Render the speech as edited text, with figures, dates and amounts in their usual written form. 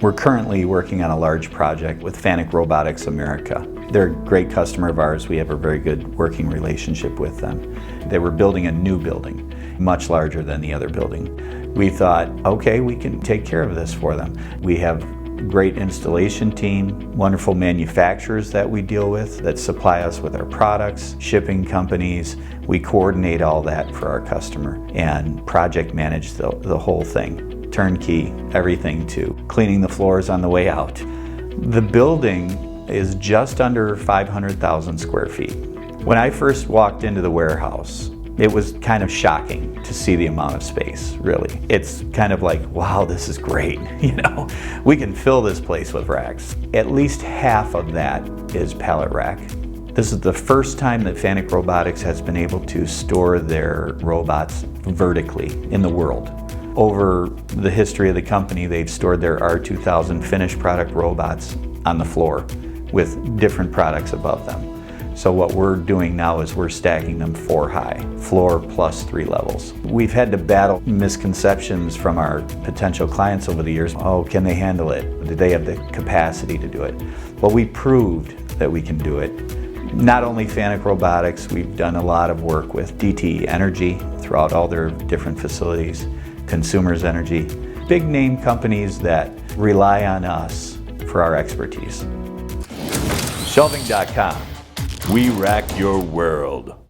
We're currently working on a large project with Fanuc Robotics America. They're a great customer of ours. We have a very good working relationship with them. They were building a new building, much larger than the other building. We thought, okay, we can take care of this for them. We have a great installation team, wonderful manufacturers that we deal with that supply us with our products, shipping companies. We coordinate all that for our customer and project manage the whole thing. Turnkey, everything to cleaning the floors on the way out. The building is just under 500,000 square feet. When I first walked into the warehouse, it was kind of shocking to see the amount of space, really. It's kind of like, wow, this is great. We can fill this place with racks. At least half of that is pallet rack. This is the first time that Fanuc Robotics has been able to store their robots vertically in the world. Over the history of the company, they've stored their R2000 finished product robots on the floor with different products above them. So what we're doing now is we're stacking them 4 high, floor plus 3 levels. We've had to battle misconceptions from our potential clients over the years. Oh, can they handle it? Do they have the capacity to do it? Well, we proved that we can do it. Not only Fanuc Robotics, we've done a lot of work with DTE Energy throughout all their different facilities. Consumers Energy, big name companies that rely on us for our expertise. Shelving.com. We rack your world.